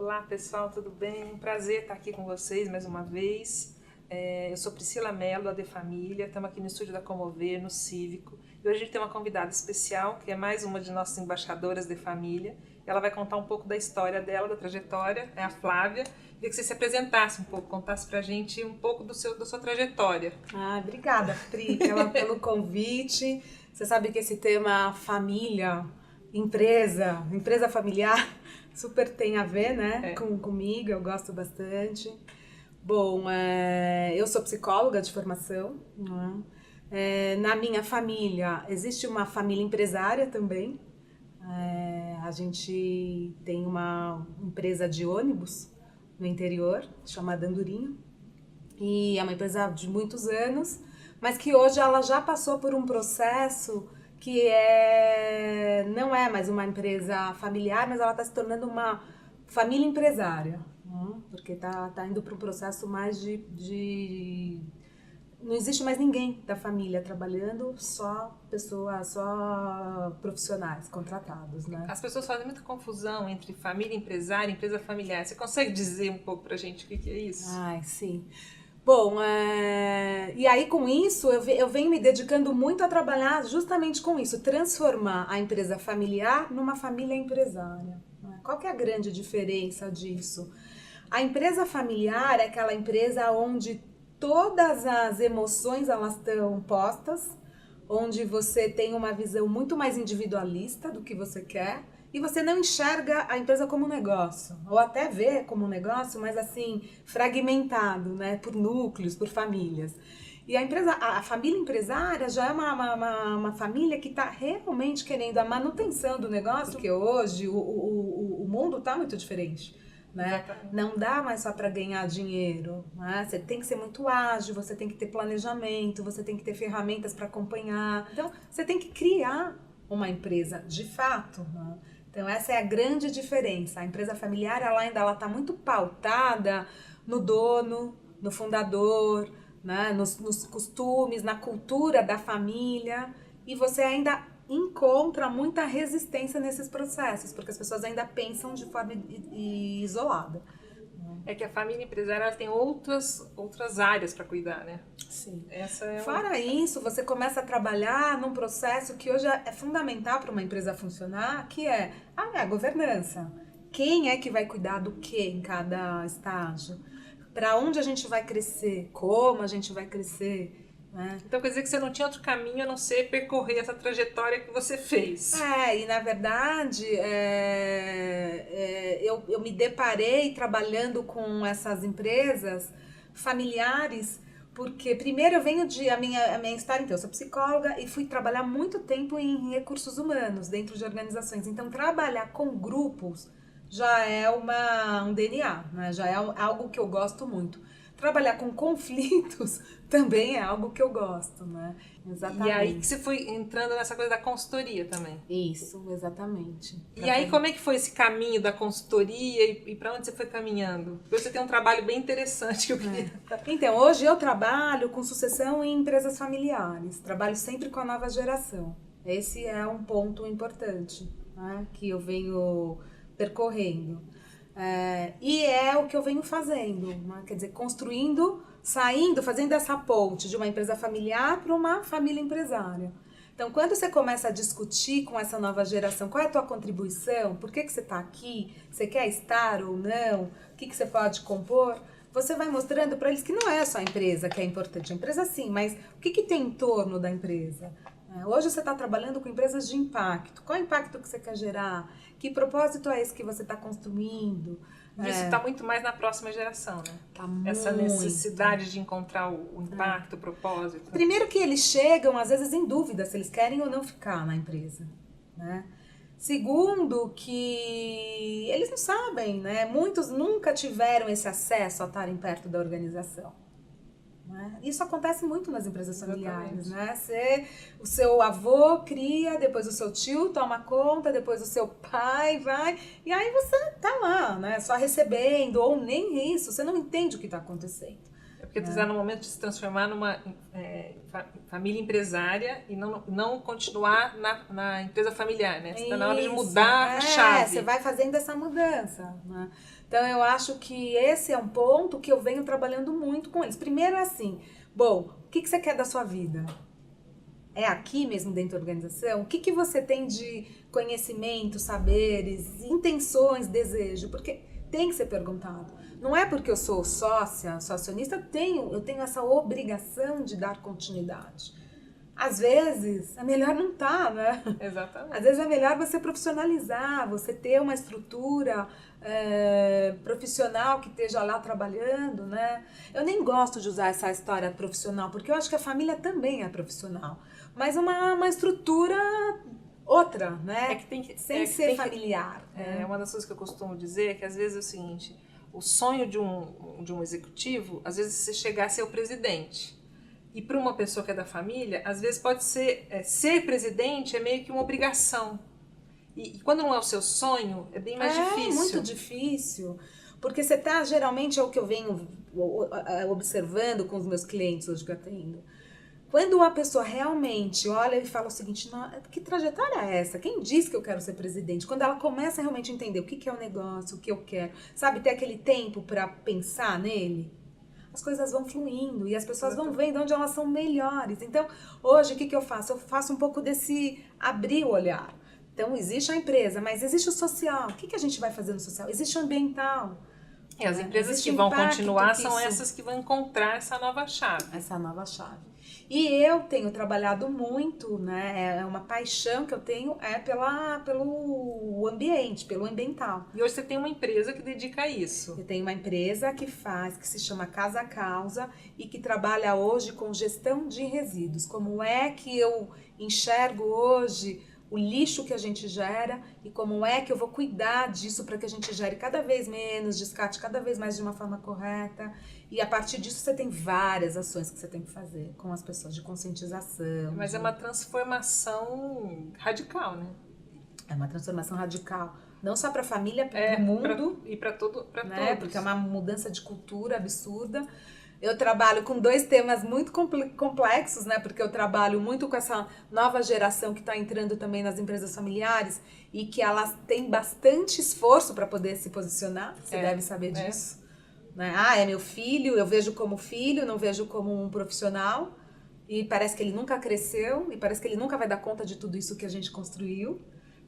Olá pessoal, tudo bem? Um prazer estar aqui com vocês mais uma vez. Eu sou Priscila Mello, da De Família, estamos aqui no estúdio da Comover, no Cívico. E hoje a gente tem uma convidada especial, que é mais uma de nossas embaixadoras de família. Ela vai contar um pouco da história dela, da trajetória, é a Flávia. Queria que você se apresentasse um pouco, contasse pra gente um pouco da sua trajetória. Obrigada, Pri, pelo convite. Você sabe que esse tema família, empresa familiar, super tem a ver, né, comigo, eu gosto bastante. Bom, eu sou psicóloga de formação, né? Na minha família, existe uma família empresária também. A gente tem uma empresa de ônibus no interior, chamada Andorinha, e é uma empresa de muitos anos, mas que hoje ela já passou por um processo que não é mais uma empresa familiar, mas ela está se tornando uma família empresária, né? Porque tá indo para um processo mais de... Não existe mais ninguém da família trabalhando, só pessoas, só profissionais contratados, né? As pessoas fazem muita confusão entre família empresária e empresa familiar. Você consegue dizer um pouco pra gente o que é isso? Sim. Bom, e aí com isso eu venho me dedicando muito a trabalhar justamente com isso, transformar a empresa familiar numa família empresária. Qual que é a grande diferença disso? A empresa familiar é aquela empresa onde todas as emoções elas estão postas, onde você tem uma visão muito mais individualista do que você quer e você não enxerga a empresa como um negócio, ou até vê como um negócio, mas assim, fragmentado, né, por núcleos, por famílias. E a família empresária já é uma família que está realmente querendo a manutenção do negócio, porque hoje o mundo está muito diferente. Né? Não dá mais só para ganhar dinheiro, né? Você tem que ser muito ágil, você tem que ter planejamento, você tem que ter ferramentas para acompanhar. Então, você tem que criar uma empresa de fato, né? Então, essa é a grande diferença. A empresa familiar ela está muito pautada no dono, no fundador, né? Nos costumes, na cultura da família, e você ainda encontra muita resistência nesses processos, porque as pessoas ainda pensam de forma isolada. É que a família empresária ela tem outras áreas para cuidar, né? Sim. Essa Fora isso, você começa a trabalhar num processo que hoje é fundamental para uma empresa funcionar, que é a governança. Quem é que vai cuidar do que em cada estágio? Para onde a gente vai crescer? Como a gente vai crescer? Então quer dizer que você não tinha outro caminho a não ser percorrer essa trajetória que você fez. E na verdade eu me deparei trabalhando com essas empresas familiares, porque primeiro eu venho a minha história, então eu sou psicóloga e fui trabalhar muito tempo em recursos humanos dentro de organizações, então trabalhar com grupos já é um DNA, né? Já é algo que eu gosto muito. Trabalhar com conflitos também é algo que eu gosto, né? Exatamente. E aí que você foi entrando nessa coisa da consultoria também. Isso, exatamente. E aí como é que foi esse caminho da consultoria e para onde você foi caminhando? Porque você tem um trabalho bem interessante que eu queria... Então, hoje eu trabalho com sucessão em empresas familiares. Trabalho sempre com a nova geração. Esse é um ponto importante, né, que eu venho percorrendo. E é o que eu venho fazendo, né? Quer dizer, construindo, fazendo essa ponte de uma empresa familiar para uma família empresária. Então, quando você começa a discutir com essa nova geração, qual é a tua contribuição, por que você está aqui, você quer estar ou não, o que você pode compor, você vai mostrando para eles que não é só a empresa que é importante, a empresa sim, mas o que tem em torno da empresa? Hoje você está trabalhando com empresas de impacto. Qual é o impacto que você quer gerar? Que propósito é esse que você está construindo? Isso está muito mais na próxima geração, né? Tá muito. Essa necessidade de encontrar o impacto, o propósito. Primeiro que eles chegam, às vezes, em dúvida se eles querem ou não ficar na empresa, né? Segundo, que eles não sabem, né? Muitos nunca tiveram esse acesso a estarem perto da organização. Isso acontece muito nas empresas familiares, né? O seu avô cria, depois o seu tio toma conta, depois o seu pai vai, e aí você tá lá, né? Só recebendo, ou nem isso, você não entende o que está acontecendo. Porque você está no momento de se transformar numa família empresária e não continuar na empresa familiar, né? Você está na hora de mudar a chave. Você vai fazendo essa mudança, né? Então, eu acho que esse é um ponto que eu venho trabalhando muito com eles. Primeiro, assim, bom, o que você quer da sua vida? É aqui mesmo dentro da organização? O que você tem de conhecimento, saberes, intenções, desejo? Porque tem que ser perguntado. Não é porque eu sou sócia, sou acionista, eu tenho essa obrigação de dar continuidade. Às vezes, é melhor não estar, né? Exatamente. Às vezes é melhor você profissionalizar, você ter uma estrutura profissional que esteja lá trabalhando, né? Eu nem gosto de usar essa história profissional, porque eu acho que a família também é profissional. Mas uma estrutura outra, né? Sem ser familiar. Uma das coisas que eu costumo dizer é que às vezes é o seguinte, o sonho de um executivo, às vezes você chegar a ser o presidente. E para uma pessoa que é da família, às vezes pode ser presidente é meio que uma obrigação. E quando não é o seu sonho, é bem mais difícil. É muito difícil. Porque você está, geralmente, é o que eu venho observando com os meus clientes hoje que eu atendo. Quando uma pessoa realmente olha e fala o seguinte, que trajetória é essa? Quem diz que eu quero ser presidente? Quando ela começa a realmente entender o que é o negócio, o que eu quero, sabe, ter aquele tempo para pensar nele, as coisas vão fluindo e as pessoas vão vendo onde elas são melhores. Então, hoje, o que eu faço? Eu faço um pouco desse abrir o olhar. Então, existe a empresa, mas existe o social. O que a gente vai fazer no social? Existe o ambiental. E as empresas que vão continuar são essas que vão encontrar essa nova chave. Essa nova chave. E eu tenho trabalhado muito, né? É uma paixão que eu tenho pelo ambiente, pelo ambiental. E hoje você tem uma empresa que dedica a isso. Eu tenho uma empresa que se chama Casa Causa e que trabalha hoje com gestão de resíduos. Como é que eu enxergo hoje o lixo que a gente gera e como é que eu vou cuidar disso para que a gente gere cada vez menos, descarte cada vez mais de uma forma correta. E a partir disso você tem várias ações que você tem que fazer com as pessoas de conscientização. Mas é uma transformação radical, né? É uma transformação radical. Não só para a família, para o mundo. E para todos. Porque é uma mudança de cultura absurda. Eu trabalho com 2 temas muito complexos, né? Porque eu trabalho muito com essa nova geração que está entrando também nas empresas familiares e que elas têm bastante esforço para poder se posicionar. Você deve saber disso. Né? É meu filho, eu vejo como filho, não vejo como um profissional. E parece que ele nunca cresceu e parece que ele nunca vai dar conta de tudo isso que a gente construiu.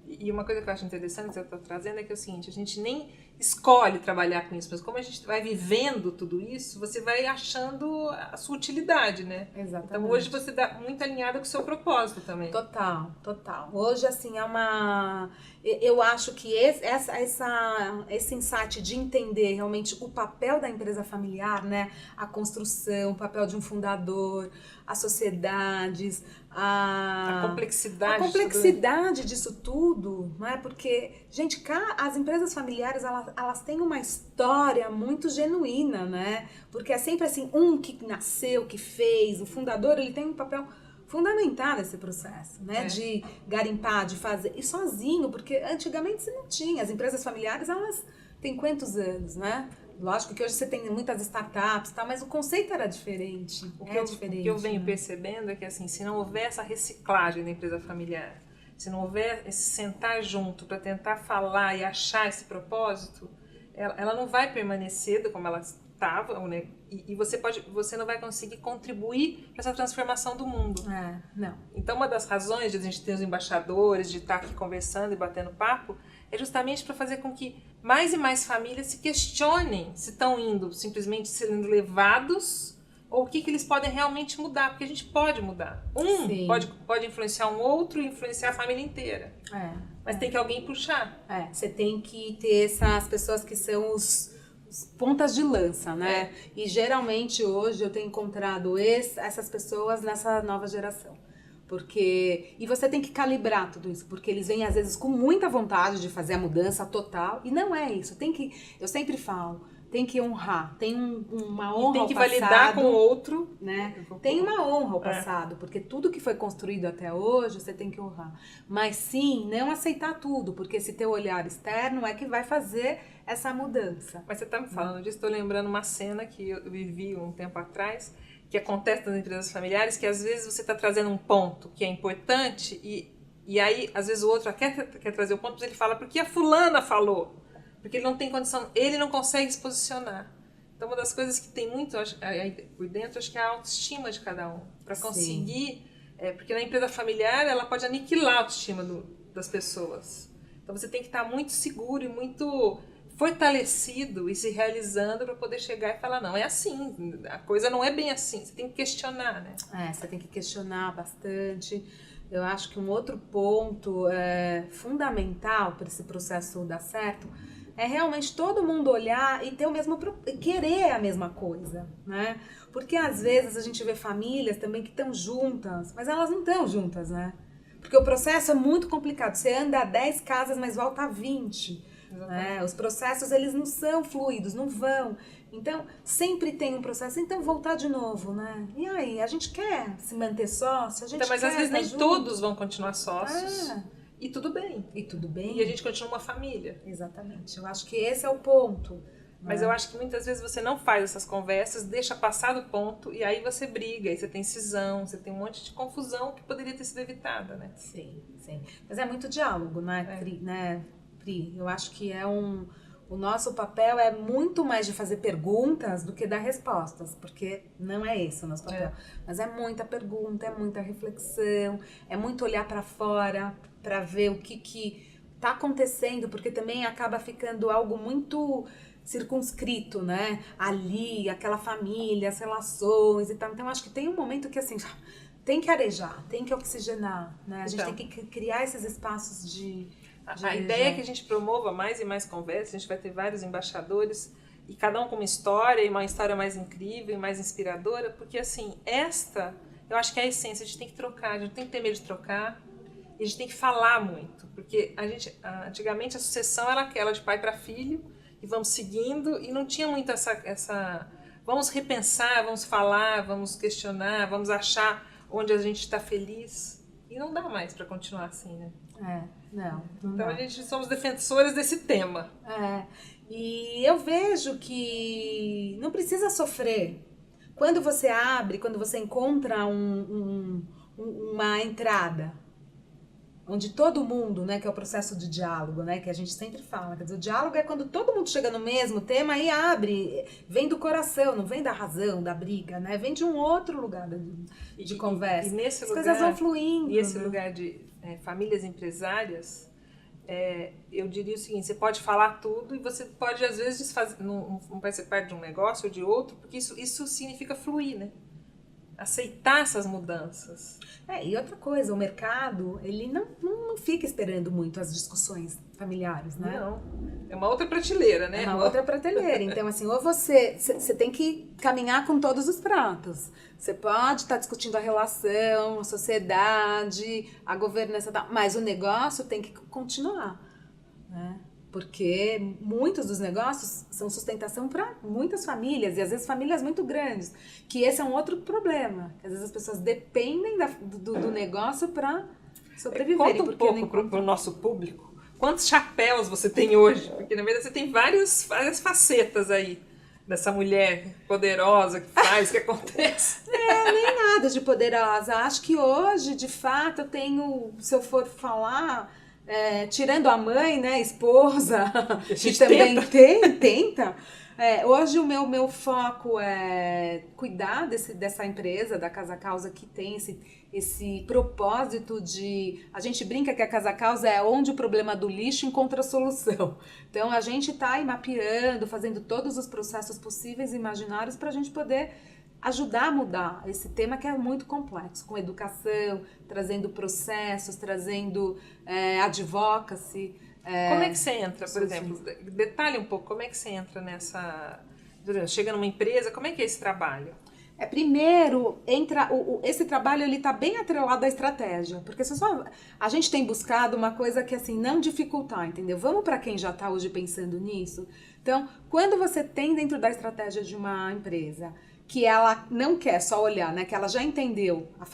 E uma coisa que eu acho interessante que você está trazendo é que é o seguinte, a gente nem escolhe trabalhar com isso, mas como a gente vai vivendo tudo isso, você vai achando a sua utilidade, né? Exatamente. Então hoje você dá muito alinhada com o seu propósito também. Total. Hoje, assim, eu acho que esse insight de entender realmente o papel da empresa familiar, né? A construção, o papel de um fundador, as sociedades, a complexidade disso tudo, não é? Porque, gente, as empresas familiares, elas têm uma história muito genuína, né? Porque é sempre assim, que nasceu, que fez, o fundador, ele tem um papel fundamental nesse processo, né? De garimpar, de fazer, e sozinho, porque antigamente você não tinha, as empresas familiares, elas têm quantos anos, né? Lógico que hoje você tem muitas startups, tá? Mas o conceito era diferente. O que eu venho percebendo é que, assim, se não houver essa reciclagem da empresa familiar, se não houver esse sentar junto para tentar falar e achar esse propósito, ela não vai permanecer como ela estava, né? E você não vai conseguir contribuir para essa transformação do mundo. Não. Então, uma das razões de a gente ter os embaixadores, de estar aqui conversando e batendo papo, é justamente para fazer com que mais e mais famílias se questionem se estão simplesmente sendo levados ou o que eles podem realmente mudar, porque a gente pode mudar. Pode influenciar um outro e influenciar a família inteira. Mas tem que alguém puxar. Você tem que ter essas pessoas que são os pontas de lança, né? E geralmente hoje eu tenho encontrado essas pessoas nessa nova geração. E você tem que calibrar tudo isso, porque eles vêm às vezes com muita vontade de fazer a mudança total, e não é isso. Eu sempre falo, tem que honrar, tem uma E honra tem ao que passado, validar com o outro. né? Tem uma honra ao passado, porque tudo que foi construído até hoje, você tem que honrar. Mas sim, não aceitar tudo, porque esse teu olhar externo é que vai fazer essa mudança. Mas você está me falando disso, estou lembrando uma cena que eu vivi um tempo atrás, que acontece nas empresas familiares, que às vezes você está trazendo um ponto que é importante e aí, às vezes, o outro quer trazer o ponto, mas ele fala porque a fulana falou. Porque ele não tem condição, ele não consegue se posicionar. Então, uma das coisas que tem muito aí por dentro, acho que é a autoestima de cada um. Para conseguir... porque na empresa familiar, ela pode aniquilar a autoestima das pessoas. Então, você tem que estar muito seguro e muito fortalecido e se realizando para poder chegar e falar, não, é assim, a coisa não é bem assim. Você tem que questionar, né? Você tem que questionar bastante. Eu acho que um outro ponto fundamental para esse processo dar certo é realmente todo mundo olhar e ter querer a mesma coisa, né? Porque às vezes a gente vê famílias também que estão juntas, mas elas não estão juntas, né? Porque o processo é muito complicado. Você anda a 10 casas, mas volta a 20. Né? Os processos, eles não são fluidos, não vão. Então, sempre tem um processo. Então, voltar de novo, né? E aí, a gente quer se manter sócio? A gente mas quer às vezes nem junto. todos vão continuar sócios. E tudo bem. E tudo bem. E a gente continua uma família. Exatamente. Eu acho que esse é o ponto. Mas eu acho que muitas vezes você não faz essas conversas, deixa passar do ponto e aí você briga, aí você tem cisão, você tem um monte de confusão que poderia ter sido evitada, né? Sim, sim. Mas é muito diálogo, né, Pri? Eu acho que o nosso papel é muito mais de fazer perguntas do que dar respostas, porque não é esse o nosso papel. Mas é muita pergunta, é muita reflexão, é muito olhar para fora para ver o que tá acontecendo, porque também acaba ficando algo muito circunscrito, né? Ali, aquela família, as relações e tal. Então, acho que tem um momento que, assim, tem que arejar, tem que oxigenar, né? A gente tem que criar esses espaços de a ideia é que a gente promova mais e mais conversas, a gente vai ter vários embaixadores e cada um com uma história, e uma história mais incrível e mais inspiradora, porque, assim, eu acho que é a essência, a gente tem que trocar, a gente tem que ter medo de trocar, e a gente tem que falar muito, porque antigamente a sucessão era aquela de pai para filho, e vamos seguindo, e não tinha muito essa vamos repensar, vamos falar, vamos questionar, vamos achar onde a gente está feliz, e não dá mais para continuar assim, né? Não então dá. A gente somos defensores desse tema. E eu vejo que não precisa sofrer. Quando você abre, quando você encontra uma entrada, onde todo mundo, né, que é o processo de diálogo, né, que a gente sempre fala, quer dizer, o diálogo é quando todo mundo chega no mesmo tema e abre, vem do coração, não vem da razão, da briga, né, vem de um outro lugar de conversa. E nesse as lugar, coisas vão fluindo. E esse lugar de famílias empresárias, eu diria o seguinte, você pode falar tudo e você pode, às vezes, não fazer parte de um negócio ou de outro, porque isso significa fluir, né? Aceitar essas mudanças. E outra coisa, o mercado, ele não fica esperando muito as discussões familiares, né? Não, é uma outra prateleira, né? É uma outra prateleira. Então, assim, ou você tem que caminhar com todos os pratos. Você pode estar discutindo a relação, a sociedade, a governança, mas o negócio tem que continuar, né? Porque muitos dos negócios são sustentação para muitas famílias, e às vezes famílias muito grandes, que esse é um outro problema. Às vezes as pessoas dependem do negócio para sobreviver. Conta um pouco para o nosso público. Quantos chapéus você tem hoje? Porque, na verdade, você tem várias facetas aí dessa mulher poderosa que faz, que acontece. Nem nada de poderosa. Acho que hoje, de fato, eu tenho, se eu for falar... tirando a mãe, né, esposa, que também tenta. Hoje o meu foco é cuidar dessa empresa, da Casa Causa, que tem esse propósito de... A gente brinca que a Casa Causa é onde o problema do lixo encontra a solução. Então a gente está aí mapeando, fazendo todos os processos possíveis e imaginários para a gente poder ajudar a mudar esse tema que é muito complexo, com educação, trazendo processos, trazendo advocacy. Como é que você entra, por exemplo? Detalhe um pouco, como é que você entra nessa... Chega numa empresa, como é que é esse trabalho? Primeiro, esse trabalho ele está bem atrelado à estratégia, porque a gente tem buscado uma coisa que assim, não dificultar, entendeu? Vamos para quem já está hoje pensando nisso, Então, quando você tem dentro da estratégia de uma empresa que ela não quer só olhar, né, que ela já entendeu, a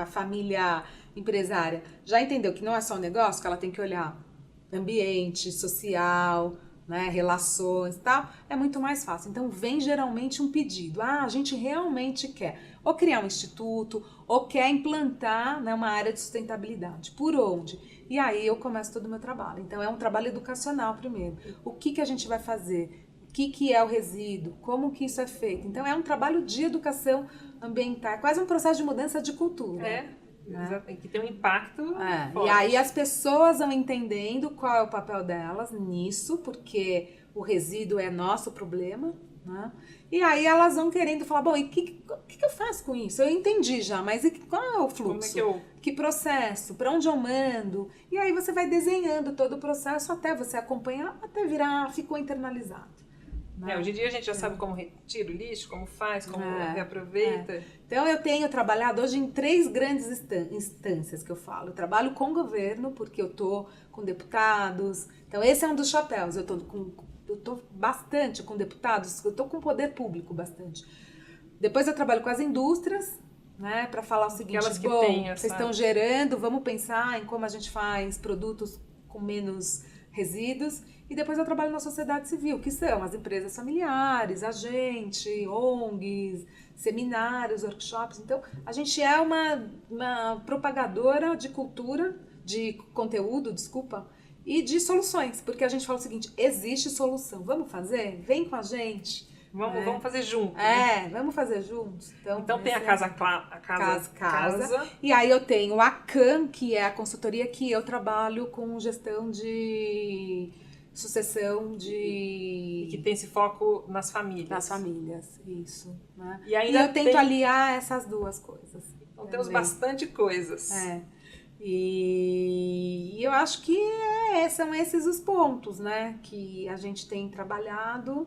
família empresária já entendeu que não é só um negócio, que ela tem que olhar ambiente, social, né, relações e tal, é muito mais fácil. Então vem geralmente um pedido, a gente realmente quer ou criar um instituto ou quer implantar, né, uma área de sustentabilidade. Por onde? E aí eu começo todo o meu trabalho. Então é um trabalho educacional primeiro. O que a gente vai fazer? O que é o resíduo? Como que isso é feito? Então é um trabalho de educação ambiental, é quase um processo de mudança de cultura. Né? Que tem um impacto forte. E aí as pessoas vão entendendo qual é o papel delas nisso, porque o resíduo é nosso problema, né? E aí elas vão querendo falar, bom, e o que eu faço com isso? Eu entendi já, mas qual é o fluxo? Que processo? Para onde eu mando? E aí você vai desenhando todo o processo até você acompanhar, até virar, ficou internalizado. Hoje em dia a gente já sabe como retira o lixo, como faz, como reaproveita. Então eu tenho trabalhado hoje em 3 grandes instâncias que eu falo. Eu trabalho com o governo, porque eu tô com deputados. Então esse é um dos chapéus. Eu tô bastante com deputados, eu tô com o poder público bastante. Depois eu trabalho com as indústrias, né, para falar o seguinte, vocês estão gerando, vamos pensar em como a gente faz produtos com menos resíduos. E depois eu trabalho na sociedade civil, que são as empresas familiares, a gente, ONGs, seminários, workshops. Então, a gente é uma propagadora de cultura, de conteúdo, e de soluções. Porque a gente fala o seguinte, existe solução, vamos fazer? Vem com a gente. Vamos fazer junto. Vamos fazer juntos. Então tem a casa. E aí eu tenho a CAM, que é a consultoria que eu trabalho com gestão de sucessão de... E que tem esse foco nas famílias. Nas famílias, isso. Né? E eu tento aliar essas duas coisas. Então temos bastante coisas. E eu acho que são esses os pontos, né? Que a gente tem trabalhado.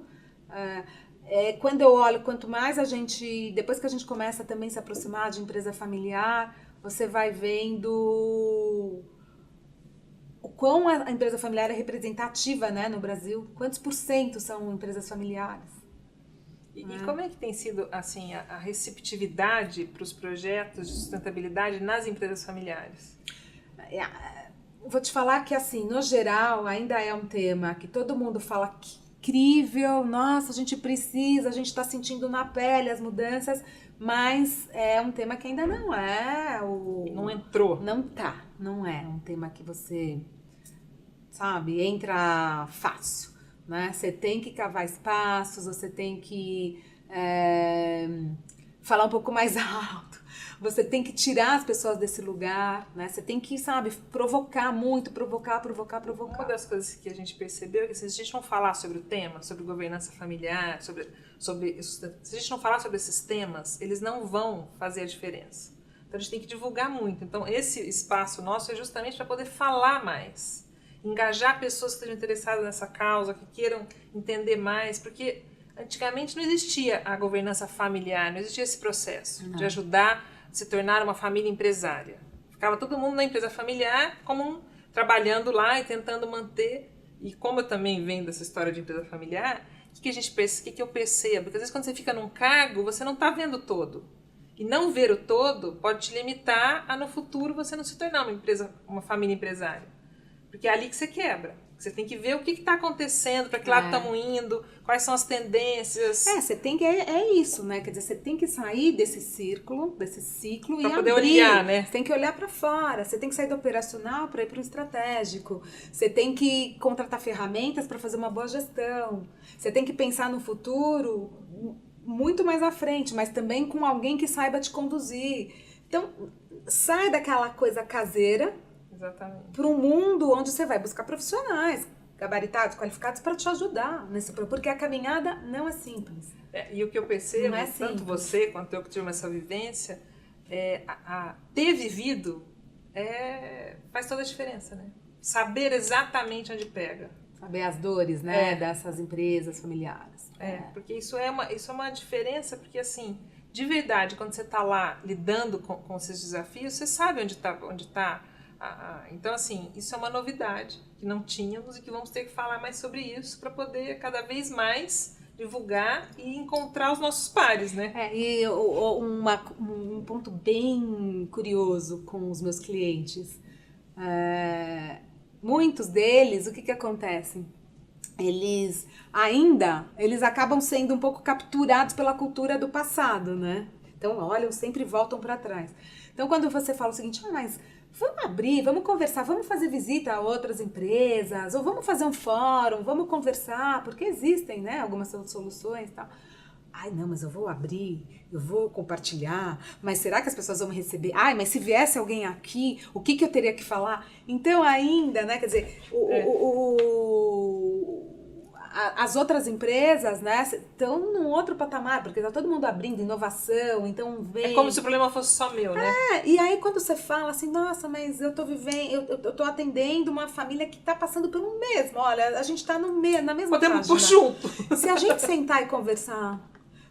Quando eu olho, quanto mais a gente... Depois que a gente começa também a se aproximar de empresa familiar, você vai vendo... o quão a empresa familiar é representativa, né, no Brasil. Quantos % são empresas familiares? E como é que tem sido assim, a receptividade para os projetos de sustentabilidade nas empresas familiares? Vou te falar que, assim, no geral, ainda é um tema que todo mundo fala que incrível, nossa, a gente precisa, a gente está sentindo na pele as mudanças, mas é um tema que ainda não é Não entrou. Não é um tema que você, sabe, entra fácil, né? Você tem que cavar espaços, você tem que falar um pouco mais alto, você tem que tirar as pessoas desse lugar, né? Você tem que, sabe, provocar muito, provocar. Uma das coisas que a gente percebeu é que se a gente não falar sobre o tema, sobre governança familiar, se a gente não falar sobre esses temas, eles não vão fazer a diferença. Então a gente tem que divulgar muito. Então esse espaço nosso é justamente para poder falar mais, engajar pessoas que estejam interessadas nessa causa, que queiram entender mais, porque antigamente não existia a governança familiar, não existia esse processo de ajudar a se tornar uma família empresária. Ficava todo mundo na empresa familiar, trabalhando lá e tentando manter. E como eu também venho dessa história de empresa familiar, o que eu percebo? Porque às vezes quando você fica num cargo, você não está vendo o todo. E não ver o todo pode te limitar a no futuro você não se tornar uma família empresária. Porque é ali que você quebra. Você tem que ver o que está acontecendo, para que lado estamos indo, quais são as tendências. Você tem que... É isso, né? Quer dizer, você tem que sair desse ciclo pra e poder abrir. Olhar, né? Você tem que olhar para fora, você tem que sair do operacional para ir para o estratégico. Você tem que contratar ferramentas para fazer uma boa gestão. Você tem que pensar no futuro muito mais à frente, mas também com alguém que saiba te conduzir. Então, sai daquela coisa caseira para um mundo onde você vai buscar profissionais gabaritados, qualificados para te ajudar porque a caminhada não é simples. E o que eu percebo, tanto você quanto eu que tive essa vivência, ter vivido faz toda a diferença, né? Saber exatamente onde pega. Saber as dores, né, dessas empresas familiares. Porque isso é uma diferença, porque assim, de verdade, quando você está lá lidando com esses desafios, você sabe onde tá Então, assim, isso é uma novidade que não tínhamos e que vamos ter que falar mais sobre isso para poder cada vez mais divulgar e encontrar os nossos pares, né? E um ponto bem curioso com os meus clientes, muitos deles, o que acontece? Eles acabam sendo um pouco capturados pela cultura do passado, né? Então, olham, sempre voltam para trás. Então, quando você fala o seguinte, mas vamos abrir, vamos conversar, vamos fazer visita a outras empresas, ou vamos fazer um fórum, vamos conversar, porque existem, né, algumas soluções e tal. Ai, não, mas eu vou abrir, eu vou compartilhar, mas será que as pessoas vão me receber? Ai, mas se viesse alguém aqui, o que eu teria que falar? Então, ainda, né, quer dizer, as outras empresas, né, estão num outro patamar, porque tá todo mundo abrindo inovação, então vem... É como se o problema fosse só meu, né? E aí quando você fala assim, nossa, mas eu tô vivendo, eu tô atendendo uma família que tá passando pelo mesmo, olha, a gente tá na mesma Podemos página. pôr junto. Se a gente sentar e conversar,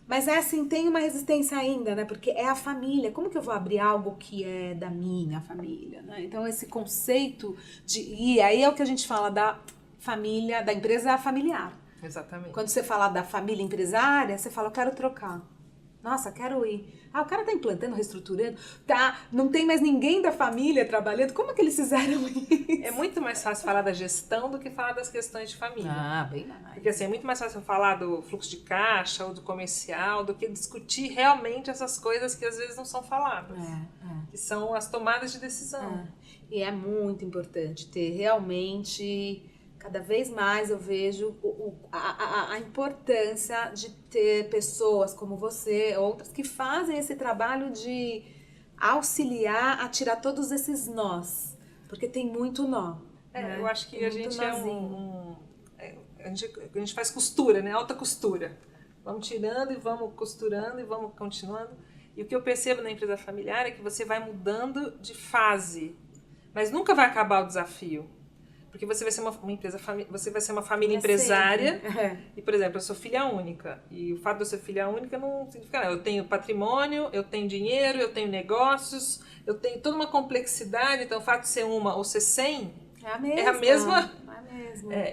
mas assim, tem uma resistência ainda, né, porque é a família, como que eu vou abrir algo que é da minha família, né? Então esse conceito e aí é o que a gente fala da família, da empresa familiar. Exatamente. Quando você fala da família empresária, você fala, eu quero trocar. Nossa, quero ir. O cara tá implantando, reestruturando, não tem mais ninguém da família trabalhando. Como é que eles fizeram isso? É muito mais fácil falar da gestão do que falar das questões de família. Bem mais. Porque assim, é muito mais fácil falar do fluxo de caixa ou do comercial do que discutir realmente essas coisas que às vezes não são faladas. Que são as tomadas de decisão. E é muito importante ter realmente... Cada vez mais eu vejo a importância de ter pessoas como você, outras que fazem esse trabalho de auxiliar a tirar todos esses nós, porque tem muito nó. Né? Eu acho que a gente nozinho. a gente faz costura, né? Alta costura. Vamos tirando e vamos costurando e vamos continuando. E o que eu percebo na empresa familiar é que você vai mudando de fase, mas nunca vai acabar o desafio. Porque você vai ser uma empresa, você vai ser uma família empresária. E, por exemplo, eu sou filha única. E o fato de eu ser filha única não significa nada. Eu tenho patrimônio, eu tenho dinheiro, eu tenho negócios, eu tenho toda uma complexidade. Então, o fato de ser uma ou ser 100 é a mesma.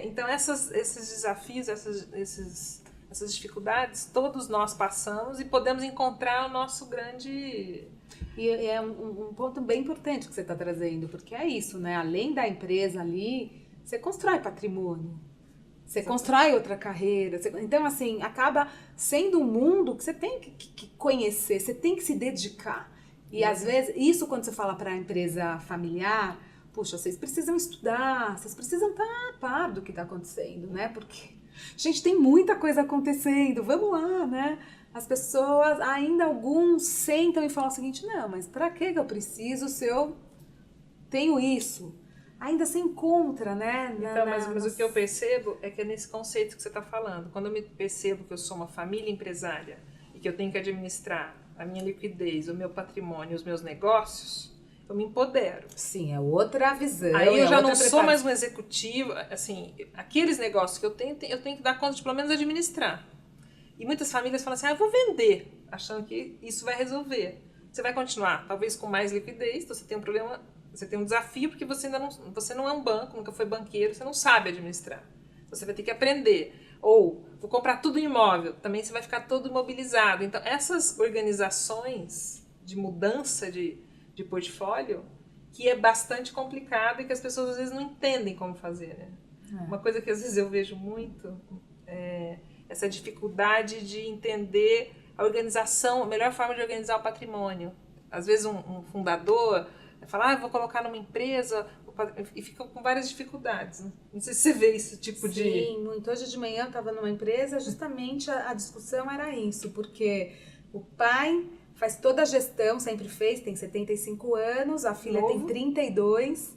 Então, esses desafios, essas dificuldades, todos nós passamos e podemos encontrar o nosso grande... E é um ponto bem importante que você está trazendo, porque é isso, né? Além da empresa ali, você constrói patrimônio, você constrói outra carreira. Então, assim, acaba sendo um mundo que você tem que conhecer, você tem que se dedicar. E às vezes, isso quando você fala para a empresa familiar, puxa, vocês precisam estudar, vocês precisam estar a par do que está acontecendo, né? Porque, gente, tem muita coisa acontecendo, vamos lá, né? As pessoas, ainda alguns sentam e falam o seguinte, não, mas para que eu preciso se eu tenho isso? Ainda se encontra, né? Mas o que eu percebo é que é nesse conceito que você está falando. Quando eu me percebo que eu sou uma família empresária e que eu tenho que administrar a minha liquidez, o meu patrimônio, os meus negócios, eu me empodero. Sim, é outra visão. Aí eu já não sou mais um executivo, assim, aqueles negócios que eu tenho que dar conta de pelo menos administrar. E muitas famílias falam assim, eu vou vender, achando que isso vai resolver. Você vai continuar, talvez com mais liquidez, então você tem um problema, você tem um desafio, porque você não é um banco, nunca foi banqueiro, você não sabe administrar. Você vai ter que aprender. Ou, vou comprar tudo em imóvel, também você vai ficar todo imobilizado. Então, essas organizações de mudança de portfólio, que é bastante complicado e que as pessoas às vezes não entendem como fazer, né? Uma coisa que às vezes eu vejo muito é essa dificuldade de entender a organização, a melhor forma de organizar o patrimônio. Às vezes um fundador fala, vou colocar numa empresa, e fica com várias dificuldades. Não sei se você vê esse tipo de... Sim, muito. Hoje de manhã eu estava numa empresa, justamente a discussão era isso, porque o pai faz toda a gestão, sempre fez, tem 75 anos, a filha tem 32,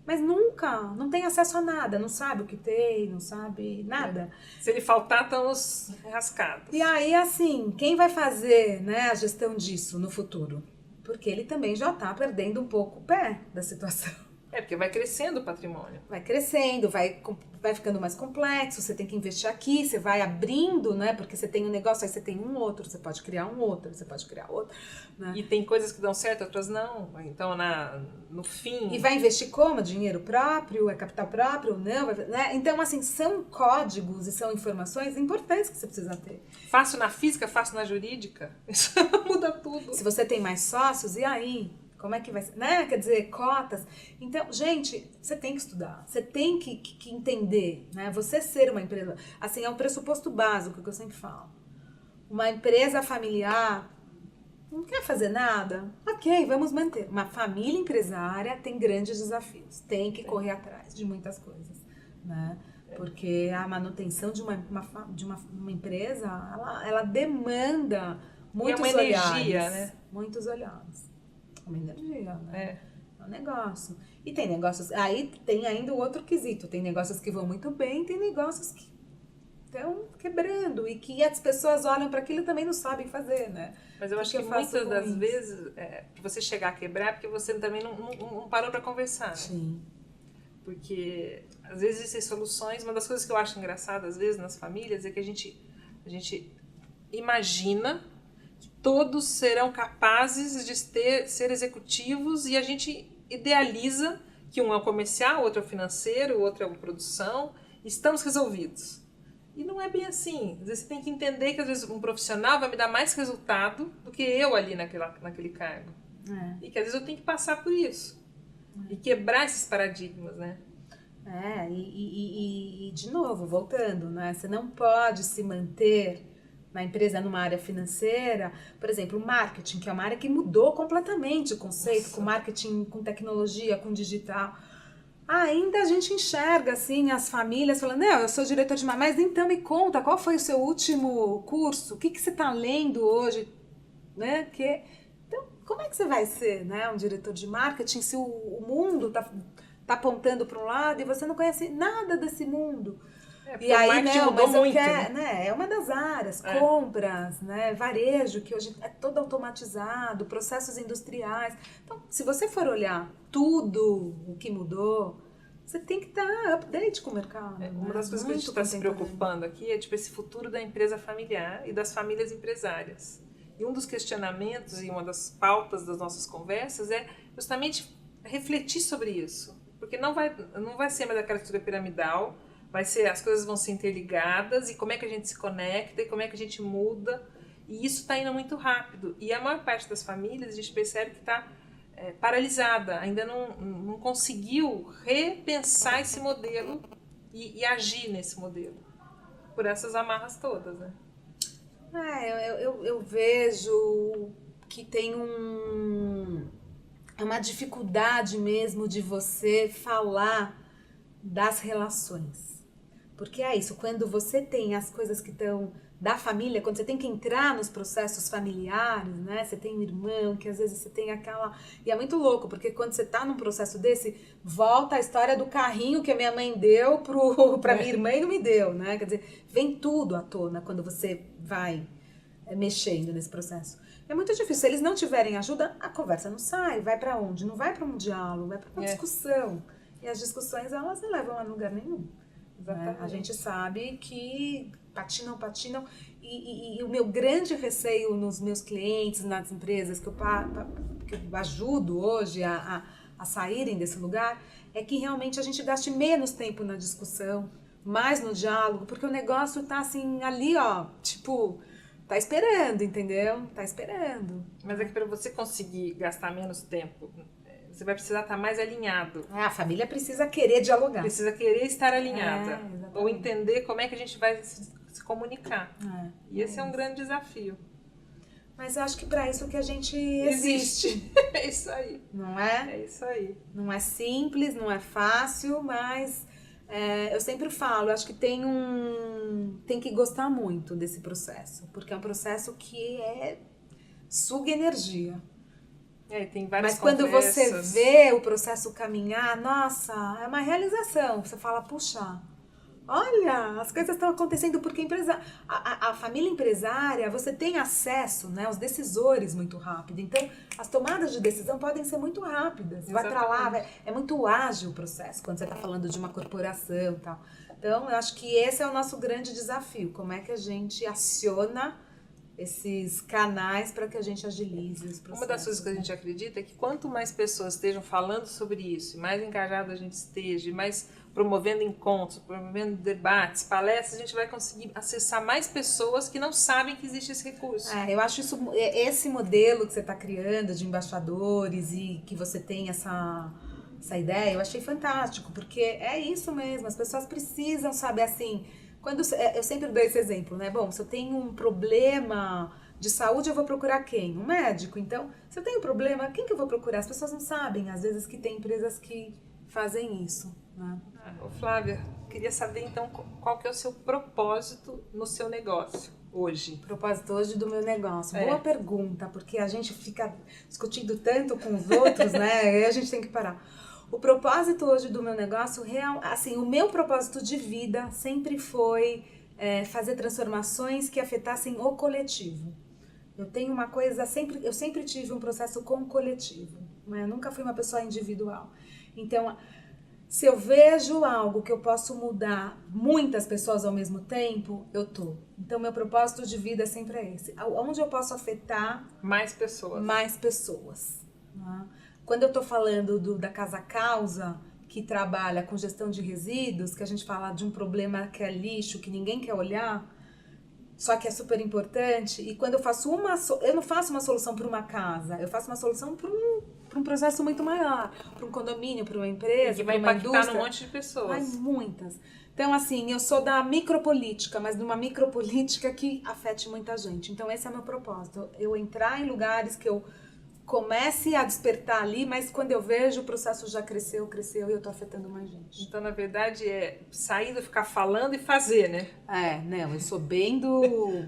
mas não tem acesso a nada, não sabe o que tem, não sabe nada. Se ele faltar, estamos rascados. E aí, assim, quem vai fazer, né, a gestão disso no futuro? Porque ele também já está perdendo um pouco o pé da situação. Porque vai crescendo o patrimônio. Vai crescendo, vai ficando mais complexo, você tem que investir aqui, você vai abrindo, né? Porque você tem um negócio, aí você tem um outro, você pode criar um outro, você pode criar outro. Né? E tem coisas que dão certo, outras não. Então, no fim... E vai investir como? Dinheiro próprio? É capital próprio? Não? Né? Então, assim, são códigos e são informações importantes que você precisa ter. Faço na física, faço na jurídica. Isso muda tudo. Se você tem mais sócios, e aí? Como é que vai ser? Né? Quer dizer, cotas. Então, gente, você tem que estudar. Você tem que entender, né? Você ser uma empresa... Assim, é um pressuposto básico que eu sempre falo. Uma empresa familiar não quer fazer nada? Ok, vamos manter. Uma família empresária tem grandes desafios. Tem que correr atrás de muitas coisas, né? Porque a manutenção de uma empresa, ela demanda muitos uma olhares. Energia, né? Muitos olhares. Uma energia, né? É um negócio. E tem negócios... Aí tem ainda o outro quesito. Tem negócios que vão muito bem, tem negócios que estão quebrando. E que as pessoas olham para aquilo e também não sabem fazer, né? Mas eu acho que muitas das vezes, para você chegar a quebrar, porque você também não parou para conversar. Né? Sim. Porque às vezes existem soluções. Uma das coisas que eu acho engraçada, às vezes, nas famílias, é que a gente imagina que todos serão capazes de ser executivos e a gente idealiza que um é o comercial, outro é o financeiro, outro é a produção, e estamos resolvidos. E não é bem assim. Às vezes você tem que entender que às vezes um profissional vai me dar mais resultado do que eu ali naquele cargo. E que às vezes eu tenho que passar por isso. E quebrar esses paradigmas, né? E de novo, voltando, né? Você não pode se manter na empresa numa área financeira, por exemplo, o marketing, que é uma área que mudou completamente o conceito. Nossa. Com marketing, com tecnologia, com digital. Ainda a gente enxerga, assim, as famílias falando, não, eu sou diretor de marketing, mas então me conta, qual foi o seu último curso? O que você está lendo hoje? Né? Então, como é que você vai ser, né, um diretor de marketing se o mundo tá apontando para um lado e você não conhece nada desse mundo? E aí, não, mas eu quero, né? É uma das áreas, compras, né? Varejo, que hoje é todo automatizado, processos industriais. Então, se você for olhar tudo o que mudou, você tem que estar update com o mercado. Uma das coisas que a gente está se preocupando aqui é tipo esse futuro da empresa familiar e das famílias empresárias. E um dos questionamentos e uma das pautas das nossas conversas é justamente refletir sobre isso. Porque não vai ser mais aquela estrutura piramidal, as coisas vão ser interligadas e como é que a gente se conecta e como é que a gente muda. E isso está indo muito rápido. E a maior parte das famílias, a gente percebe que está paralisada, ainda não conseguiu repensar esse modelo e agir nesse modelo. Por essas amarras todas, né? Eu vejo que tem uma dificuldade mesmo de você falar das relações. Porque é isso, quando você tem as coisas que estão da família, quando você tem que entrar nos processos familiares, né? Você tem um irmão, que às vezes você tem aquela... E é muito louco, porque quando você tá num processo desse, volta a história do carrinho que a minha mãe deu pra minha irmã e não me deu, né? Quer dizer, vem tudo à tona quando você vai mexendo nesse processo. É muito difícil. Se eles não tiverem ajuda, a conversa não sai. Vai pra onde? Não vai pra um diálogo, vai pra uma discussão. E as discussões, elas não levam a lugar nenhum. Né? A gente sabe que patinam. E o meu grande receio nos meus clientes, nas empresas que eu ajudo hoje a saírem desse lugar, é que realmente a gente gaste menos tempo na discussão, mais no diálogo, porque o negócio tá assim, ali, ó, tipo... Tá esperando, entendeu? Tá esperando. Mas é que para você conseguir gastar menos tempo, você vai precisar estar mais alinhado. A família precisa querer dialogar. Precisa querer estar alinhada. Ou entender como é que a gente vai se comunicar. E esse é um grande desafio. Mas eu acho que para isso que a gente existe. É isso aí. Não é? É isso aí. Não é simples, não é fácil, mas... eu sempre falo, eu acho que tem que gostar muito desse processo, porque é um processo que suga energia. Tem várias Mas quando você vê o processo caminhar, nossa, é uma realização. Você fala, puxa, Olha, as coisas estão acontecendo porque a família empresária, você tem acesso, né, aos decisores muito rápido. Então, as tomadas de decisão podem ser muito rápidas. Vai para lá, é muito ágil o processo quando você está falando de uma corporação e tal. Então, eu acho que esse é o nosso grande desafio. Como é que a gente aciona esses canais para que a gente agilize os processos. Uma das coisas que a gente acredita é que quanto mais pessoas estejam falando sobre isso, mais engajado a gente esteja, mais promovendo encontros, promovendo debates, palestras, a gente vai conseguir acessar mais pessoas que não sabem que existe esse recurso. Eu acho esse modelo que você está criando de embaixadores e que você tem essa ideia, eu achei fantástico, porque é isso mesmo, as pessoas precisam saber assim. Eu sempre dou esse exemplo, né? Bom, se eu tenho um problema de saúde, eu vou procurar quem? Um médico. Então, se eu tenho um problema, quem que eu vou procurar? As pessoas não sabem, às vezes, que tem empresas que fazem isso, né? Flávia, queria saber, então, qual que é o seu propósito no seu negócio hoje? Propósito hoje do meu negócio. Boa pergunta, porque a gente fica discutindo tanto com os outros, né? Aí a gente tem que parar. O propósito hoje do meu negócio, assim, o meu propósito de vida sempre foi fazer transformações que afetassem o coletivo. Eu tenho uma coisa, eu sempre tive um processo com o coletivo, né? Eu nunca fui uma pessoa individual. Então, se eu vejo algo que eu posso mudar muitas pessoas ao mesmo tempo, eu tô. Então, meu propósito de vida sempre é esse. Onde eu posso afetar mais pessoas. Mais pessoas, né? Quando eu estou falando da Casa Causa, que trabalha com gestão de resíduos, que a gente fala de um problema que é lixo, que ninguém quer olhar, só que é super importante, e quando eu faço eu não faço uma solução para uma casa, eu faço uma solução para um processo muito maior, para um condomínio, para uma empresa, para uma indústria. Que vai impactar num monte de pessoas. Ai, muitas. Então, assim, eu sou da micropolítica, mas de uma micropolítica que afete muita gente. Então, esse é o meu propósito, eu entrar em lugares que eu comece a despertar ali, mas quando eu vejo o processo já cresceu e eu tô afetando mais gente. Então, na verdade, é sair do ficar falando e fazer, né? Não, eu sou bem do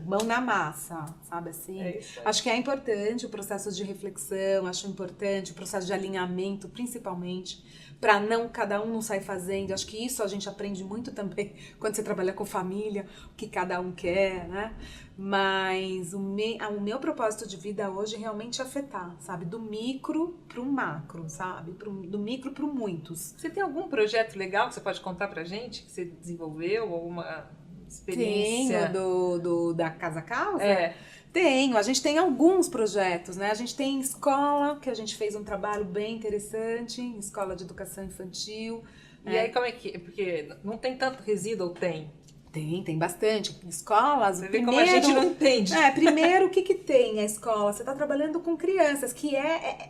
mão na massa, sabe assim? Acho que é importante o processo de reflexão, acho importante o processo de alinhamento, principalmente, para cada um não sair fazendo. Acho que isso a gente aprende muito também quando você trabalha com família, o que cada um quer, né? Mas o meu propósito de vida hoje é realmente afetar, sabe? Do micro pro macro, sabe? Do micro pro muitos. Você tem algum projeto legal que você pode contar pra gente, que você desenvolveu, alguma experiência? Tenho da Casa Causa? Tenho, a gente tem alguns projetos, né? A gente tem escola, que a gente fez um trabalho bem interessante, escola de educação infantil. E aí como é que... Porque não tem tanto resíduo, ou tem? Tem bastante. Escolas, você vê como a gente não entende. Primeiro, o que tem a escola? Você está trabalhando com crianças, que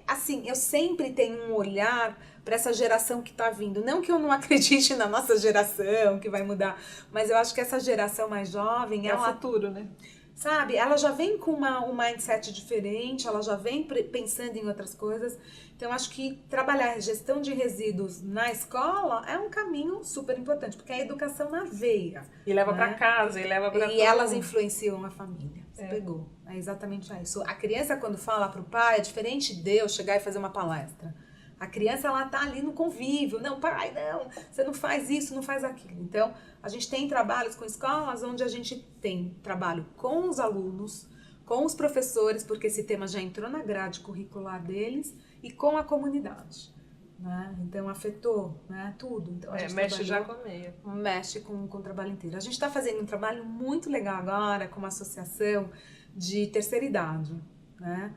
assim, eu sempre tenho um olhar para essa geração que está vindo. Não que eu não acredite na nossa geração, que vai mudar, mas eu acho que essa geração mais jovem... É o futuro, né? Sabe, ela já vem com um mindset diferente, ela já vem pensando em outras coisas. Então, acho que trabalhar gestão de resíduos na escola é um caminho super importante, porque é a educação na veia. E leva para casa, e leva para... E elas influenciam a família. Você pegou. É exatamente isso. A criança, quando fala pro pai, é diferente de eu chegar e fazer uma palestra. A criança, ela tá ali no convívio. Não, pai, não, você não faz isso, não faz aquilo. Então, a gente tem trabalhos com escolas onde a gente tem trabalho com os alunos, com os professores, porque esse tema já entrou na grade curricular deles, e com a comunidade, né? Então, afetou, né, tudo. Então, a gente mexe já com o meio. Mexe com o trabalho inteiro. A gente está fazendo um trabalho muito legal agora com uma associação de terceira idade, né?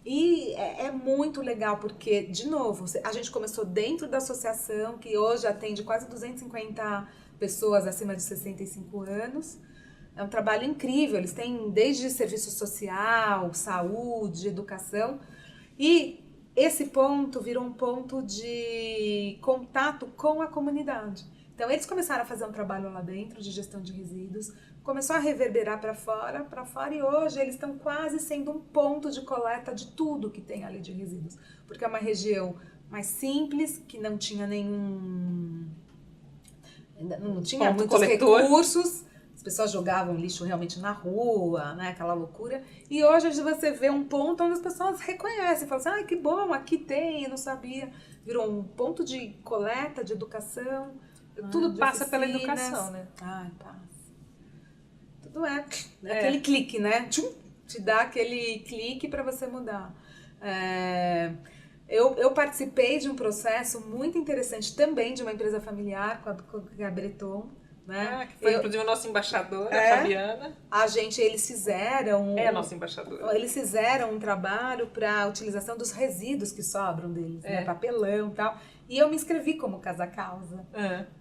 E é muito legal porque, de novo, a gente começou dentro da associação, que hoje atende quase 250 pessoas acima de 65 anos. É um trabalho incrível, eles têm desde serviço social, saúde, educação, e esse ponto virou um ponto de contato com a comunidade. Então, eles começaram a fazer um trabalho lá dentro de gestão de resíduos, começou a reverberar para fora, e hoje eles estão quase sendo um ponto de coleta de tudo que tem ali de resíduos. Porque é uma região mais simples, que não tinha não tinha muitos recursos, as pessoas jogavam lixo realmente na rua, né, aquela loucura. E hoje você vê um ponto onde as pessoas reconhecem, falam assim, que bom, aqui tem, eu não sabia. Virou um ponto de coleta, de educação. Tudo passa pela educação, né? Ai, passa. Tudo aquele clique, né? Tchum, te dá aquele clique para você mudar. Eu participei de um processo muito interessante também de uma empresa familiar com a Breton, né? Que foi inclusive a nossa embaixadora, a Fabiana. Eles fizeram... a nossa embaixadora. Eles fizeram um trabalho para a utilização dos resíduos que sobram deles, né? Papelão e tal. E eu me inscrevi como casa-causa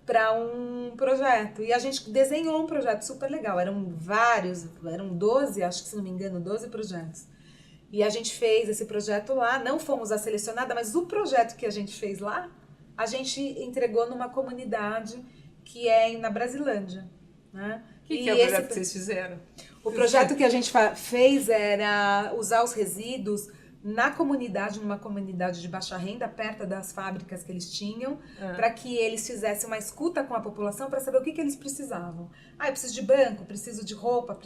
para um projeto. E a gente desenhou um projeto super legal. Eram 12, acho que se não me engano, 12 projetos. E a gente fez esse projeto lá, não fomos a selecionada, mas o projeto que a gente fez lá, a gente entregou numa comunidade que é na Brasilândia, né? O que é o projeto que vocês fizeram? O projeto que a gente fez era usar os resíduos na comunidade, numa comunidade de baixa renda, perto das fábricas que eles tinham, para que eles fizessem uma escuta com a população para saber o que eles precisavam. Eu preciso de banco, preciso de roupa,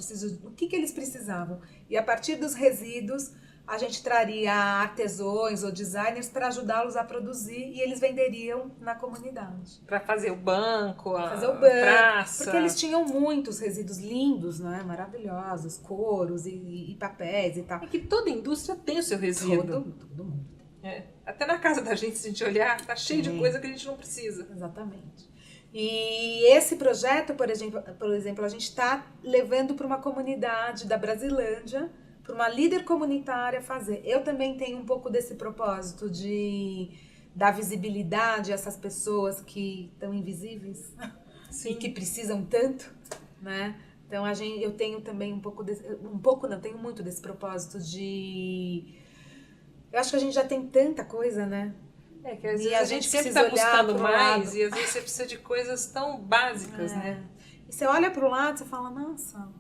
o que eles precisavam. E a partir dos resíduos, a gente traria artesãos ou designers para ajudá-los a produzir e eles venderiam na comunidade. Para fazer o banco, a praça. Porque eles tinham muitos resíduos lindos, né? Maravilhosos, couros e papéis e tal. É que toda indústria tem o seu resíduo. Todo mundo tem. Até na casa da gente, se a gente olhar, tá cheio de coisa que a gente não precisa. Exatamente. E esse projeto, por exemplo, a gente está levando para uma comunidade da Brasilândia, para uma líder comunitária fazer. Eu também tenho um pouco desse propósito de dar visibilidade a essas pessoas que estão invisíveis. Sim. E que precisam tanto, né? Então eu tenho também tenho muito desse propósito de... Eu acho que a gente já tem tanta coisa, né? Que às vezes a gente sempre está buscando mais e às vezes você precisa de coisas tão básicas, né? E você olha para o lado e você fala, nossa...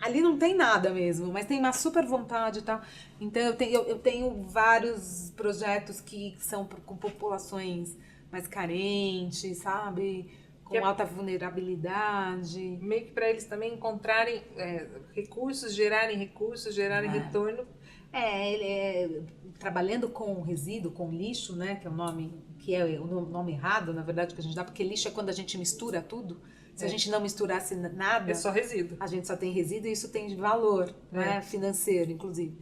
Ali não tem nada mesmo, mas tem uma super vontade e tal. Então, eu tenho vários projetos que são com populações mais carentes, sabe? Com alta vulnerabilidade. Meio que para eles também encontrarem recursos, gerarem retorno. Trabalhando com resíduo, com lixo, né? Que é o nome errado, na verdade, que a gente dá. Porque lixo é quando a gente mistura tudo. Se a gente não misturasse nada... É só resíduo. A gente só tem resíduo e isso tem valor, né? Financeiro, inclusive.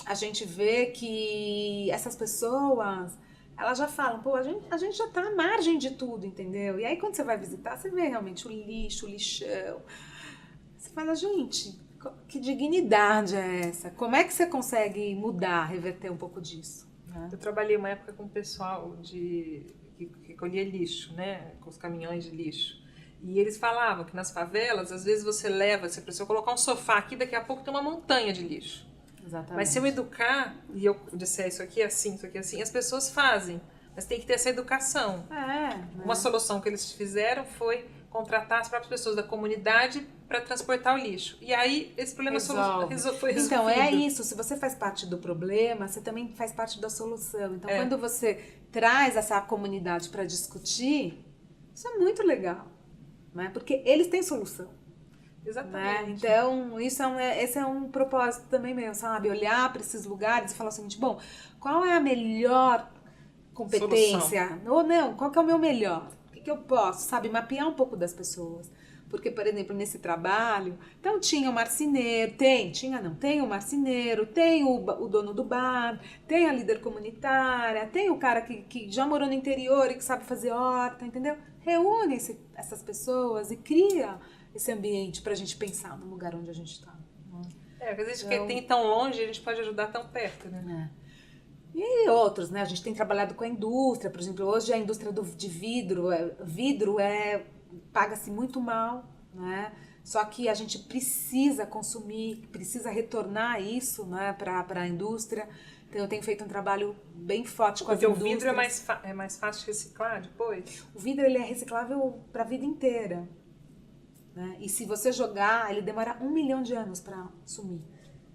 A gente vê que essas pessoas, elas já falam, a gente já tá à margem de tudo, entendeu? E aí quando você vai visitar, você vê realmente o lixo, o lixão. Você fala, gente, que dignidade é essa? Como é que você consegue mudar, reverter um pouco disso? Né? Eu trabalhei uma época com o pessoal que recolhia lixo, né, com os caminhões de lixo. E eles falavam que nas favelas, às vezes você precisa colocar um sofá aqui, daqui a pouco tem uma montanha de lixo. Exatamente. Mas se eu educar, e eu disser isso aqui é assim, as pessoas fazem. Mas tem que ter essa educação. Uma solução que eles fizeram foi contratar as próprias pessoas da comunidade para transportar o lixo. E aí, esse problema foi resolvido. Então, é isso. Se você faz parte do problema, você também faz parte da solução. Então, quando você traz essa comunidade para discutir, isso é muito legal. Né? Porque eles têm solução. Exatamente. Né? Então, esse é um propósito também meu, sabe? Olhar para esses lugares e falar o seguinte, bom, qual é a melhor competência? Solução. Ou não, qual que é o meu melhor? O que eu posso, sabe? Mapear um pouco das pessoas. Porque, por exemplo, nesse trabalho, então tinha o marceneiro, tem o marceneiro, tem o dono do bar, tem a líder comunitária, tem o cara que já morou no interior e que sabe fazer horta, entendeu? Reúne essas pessoas e cria esse ambiente pra gente pensar no lugar onde a gente está. Porque às vezes que tem tão longe, a gente pode ajudar tão perto, né? E outros, né? A gente tem trabalhado com a indústria, por exemplo, hoje a indústria de vidro paga-se muito mal, né? Só que a gente precisa consumir, precisa retornar isso, né, para a indústria. Então eu tenho feito um trabalho bem forte com as indústrias. Porque o vidro é mais fácil de reciclar depois? O vidro ele é reciclável para a vida inteira, né? E se você jogar, ele demora 1 milhão de anos para sumir.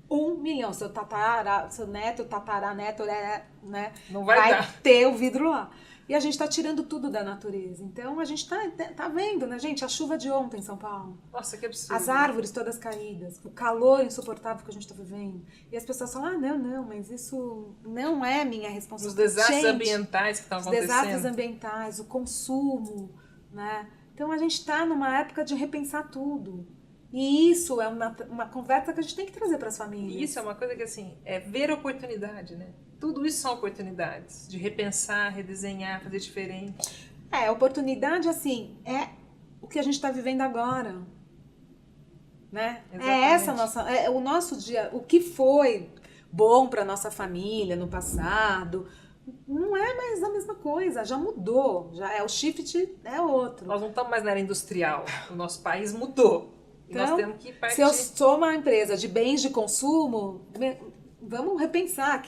1 milhão. Seu neto, tataraneto, né, não vai ter o vidro lá. E a gente está tirando tudo da natureza. Então a gente tá vendo, né, gente? A chuva de ontem em São Paulo. Nossa, que absurdo. As árvores todas caídas. O calor insuportável que a gente está vivendo. E as pessoas falam, não, mas isso não é minha responsabilidade. Os desastres ambientais que estão acontecendo. Os desastres ambientais, o consumo, né? Então a gente está numa época de repensar tudo. E isso é uma conversa que a gente tem que trazer para as famílias. E isso é uma coisa que, assim, é ver oportunidade, né? Tudo isso são oportunidades de repensar, redesenhar, fazer diferente. Oportunidade, assim, é o que a gente está vivendo agora, né? Exatamente. É o nosso dia, o que foi bom para nossa família no passado, não é mais a mesma coisa, já mudou, já é o shift é outro. Nós não estamos mais na era industrial, o nosso país mudou. E Então, nós temos que partir. se eu sou uma empresa de bens de consumo, vamos repensar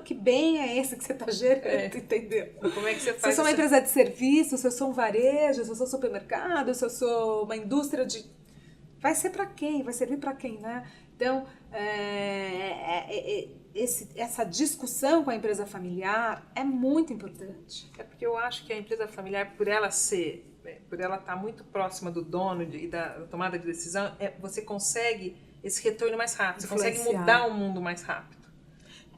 que bem é esse que você está gerando, entendeu? Como é que você faz? Se eu sou uma empresa de serviço, se eu sou um varejo, se eu sou um supermercado, se eu sou uma indústria de... Vai ser para quem? Vai servir para quem, né? Então, essa discussão com a empresa familiar é muito importante. É porque eu acho que a empresa familiar, por ela estar muito próxima do dono e da tomada de decisão, você consegue esse retorno mais rápido, você consegue mudar o mundo mais rápido.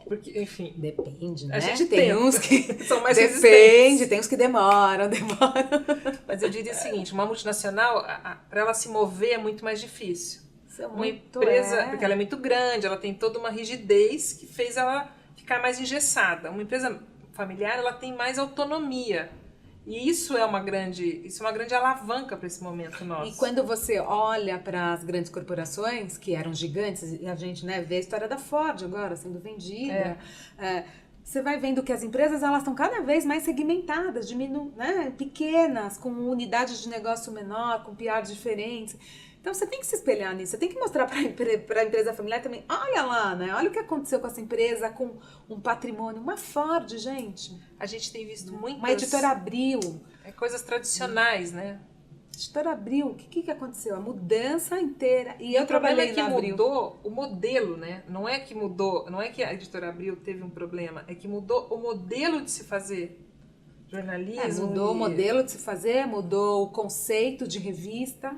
Porque, enfim... Depende, né? A gente tem uns que são mais resistentes. Depende, tem uns que demoram. Mas eu diria o seguinte, uma multinacional, para ela se mover é muito mais difícil. Uma empresa, porque ela é muito grande, ela tem toda uma rigidez que fez ela ficar mais engessada. Uma empresa familiar, ela tem mais autonomia. E isso é uma grande alavanca para esse momento nosso. E quando você olha para as grandes corporações, que eram gigantes, e a gente, né, vê a história da Ford agora sendo vendida, você vai vendo que as empresas elas estão cada vez mais segmentadas, né, pequenas, com unidades de negócio menor, com PR diferentes. Então você tem que se espelhar nisso, você tem que mostrar para a empresa familiar também, olha lá, né? Olha o que aconteceu com essa empresa, com um patrimônio, uma Ford, gente. A gente tem visto muitas... Uma Editora Abril. Coisas tradicionais, né? Editora Abril, o que aconteceu? A mudança inteira. E eu o problema trabalhei é que na Abril. Mudou o modelo, né? Não é que mudou, não é que a Editora Abril teve um problema, é que mudou o modelo de se fazer jornalismo. Mudou o modelo de se fazer, mudou o conceito de revista.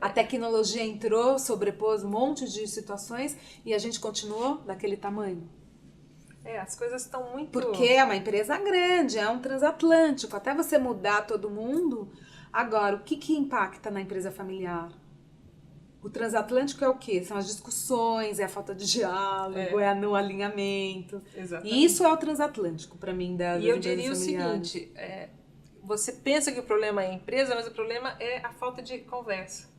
A tecnologia entrou, sobrepôs um monte de situações e a gente continuou daquele tamanho. As coisas estão muito... Porque é uma empresa grande, é um transatlântico. Até você mudar todo mundo... Agora, o que impacta na empresa familiar? O transatlântico é o quê? São as discussões, é a falta de diálogo, é o alinhamento. Exatamente. E isso é o transatlântico, para mim, das E eu empresas diria familiares. o seguinte, você pensa que o problema é a empresa, mas o problema é a falta de conversa.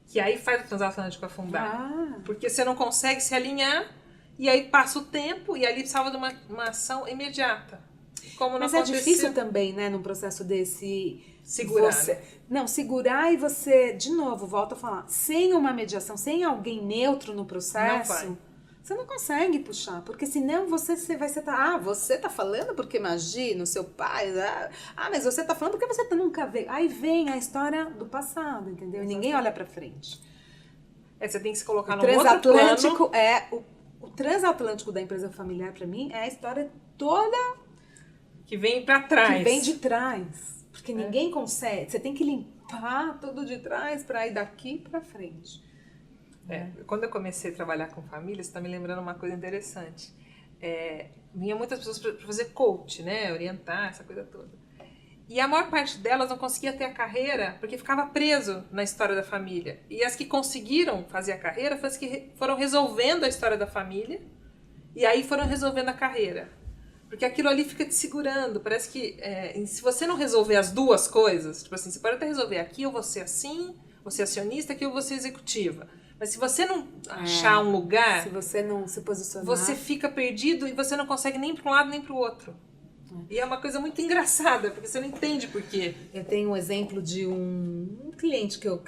Que aí faz o transatlântico afundar. Porque você não consegue se alinhar, e aí passa o tempo, e ali precisava de uma ação imediata. Como mas é difícil também, né, num processo desse... Segurar, né? Não, segurar e você, de novo, volto a falar, sem uma mediação, sem alguém neutro no processo, você não consegue puxar, porque senão você vai estar, você tá falando porque imagina o seu pai, mas você tá falando porque você nunca veio. Aí vem a história do passado, entendeu? E ninguém olha pra frente. Você tem que se colocar no outro plano. O transatlântico da empresa familiar, pra mim, é a história toda que vem pra trás. Que vem de trás. Porque ninguém consegue. Você tem que limpar tudo de trás para ir daqui para frente. Quando eu comecei a trabalhar com família, você está me lembrando uma coisa interessante. Vinha muitas pessoas para fazer coach, né? Orientar, essa coisa toda. E a maior parte delas não conseguia ter a carreira porque ficava preso na história da família. E as que conseguiram fazer a carreira foram as que foram resolvendo a história da família e aí foram resolvendo a carreira. Porque aquilo ali fica te segurando. Parece que se você não resolver as duas coisas, tipo assim, você pode até resolver aqui eu vou ser assim, vou ser acionista, aqui eu vou ser executiva. Mas se você não achar um lugar... Se você não se posicionar... Você fica perdido e você não consegue nem para um lado nem para o outro. E é uma coisa muito engraçada, porque você não entende por quê. Eu tenho um exemplo de um cliente que eu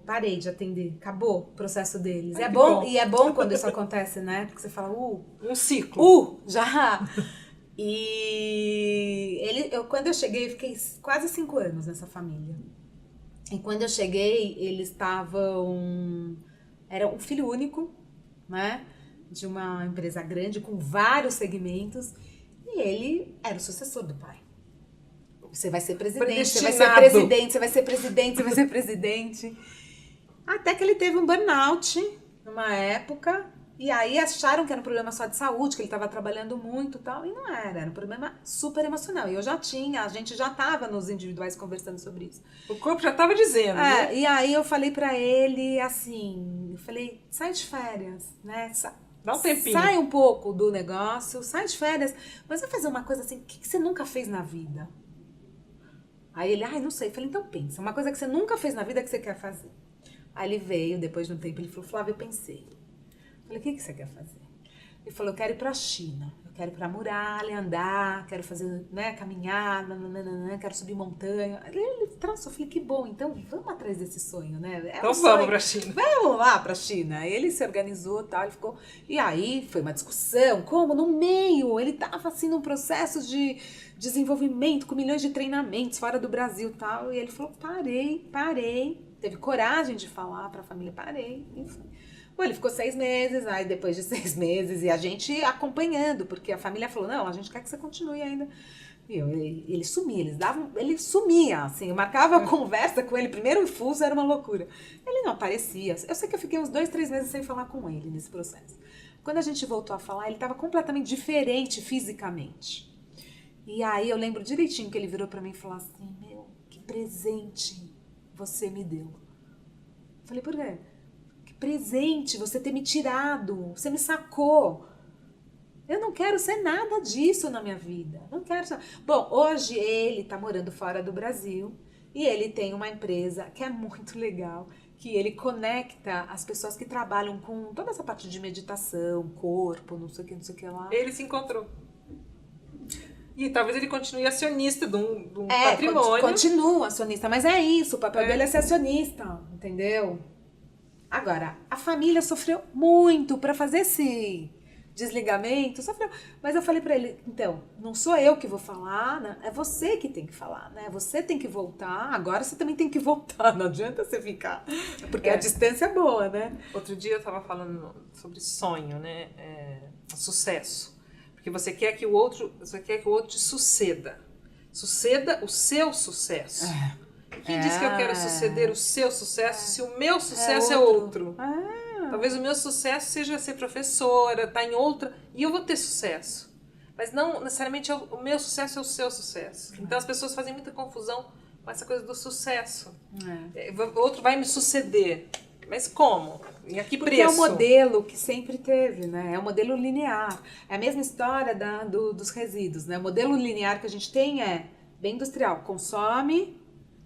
parei de atender. Acabou o processo deles. Ai, bom. E é bom quando isso acontece, né? Porque você fala, um ciclo. Já... E quando eu cheguei, eu fiquei quase 5 anos nessa família. E quando eu cheguei, eles estavam... Era um filho único, né? De uma empresa grande, com vários segmentos. E ele era o sucessor do pai. Você vai ser presidente, você vai ser Predestinado. presidente, você vai ser presidente, você vai ser presidente. Até que ele teve um burnout numa época, e aí acharam que era um problema só de saúde, que ele estava trabalhando muito e tal, e não era, era um problema super emocional. E a gente já estava nos individuais conversando sobre isso. O corpo já estava dizendo, né? E aí eu falei pra ele assim, eu falei, sai de férias, né? Dá um tempinho. Sai um pouco do negócio, sai de férias, mas vai fazer uma coisa assim, o que você nunca fez na vida? Aí ele, não sei. Eu falei, então pensa, uma coisa que você nunca fez na vida que você quer fazer. Aí ele veio, depois de um tempo, ele falou, Flávia, eu pensei. Eu falei, o que você quer fazer? Ele falou, eu quero ir pra China. Eu quero ir pra muralha, andar, quero fazer, né, caminhar, nananana, quero subir montanha. Ele traçou, eu falei, que bom, então vamos atrás desse sonho, né? Então vamos pra China. Vamos lá pra China. Aí ele se organizou e tal, ele ficou... E aí foi uma discussão, como no meio, ele tava assim num processo de desenvolvimento, com milhões de treinamentos fora do Brasil e tal. E ele falou, parei. Teve coragem de falar pra família, parei, enfim. Bom, ele ficou 6 meses, aí depois de 6 meses, e a gente acompanhando, porque a família falou, não, a gente quer que você continue ainda. E ele sumia, assim, eu marcava a conversa com ele, primeiro o fuso era uma loucura. Ele não aparecia, eu sei que eu fiquei uns 2, 3 meses sem falar com ele nesse processo. Quando a gente voltou a falar, ele estava completamente diferente fisicamente. E aí eu lembro direitinho que ele virou pra mim e falou assim, meu, que presente você me deu. Eu falei, por quê? Que presente você ter me tirado, você me sacou. Eu não quero ser nada disso na minha vida. Não quero ser... Bom, hoje ele tá morando fora do Brasil e ele tem uma empresa que é muito legal, que ele conecta as pessoas que trabalham com toda essa parte de meditação, corpo, não sei o que lá. Ele se encontrou. E talvez ele continue acionista de um patrimônio. Continua acionista, mas é isso, o papel dele é ser acionista, entendeu? Agora, a família sofreu muito para fazer esse desligamento, sofreu. Mas eu falei para ele, então, não sou eu que vou falar, né? É você que tem que falar, né? Você tem que voltar, agora você também tem que voltar, não adianta você ficar, porque a distância é boa, né? Outro dia eu estava falando sobre sonho, né? Sucesso. Porque você quer que o outro te suceda. Suceda o seu sucesso. Quem disse que eu quero suceder o seu sucesso se o meu sucesso é outro? Talvez o meu sucesso seja ser professora, estar em outra, e eu vou ter sucesso. Mas não necessariamente o meu sucesso é o seu sucesso. Então as pessoas fazem muita confusão com essa coisa do sucesso. O outro vai me suceder. Mas como? E a que preço? Porque é o modelo que sempre teve, né? É o modelo linear. É a mesma história dos resíduos, né? O modelo linear que a gente tem é bem industrial. Consome,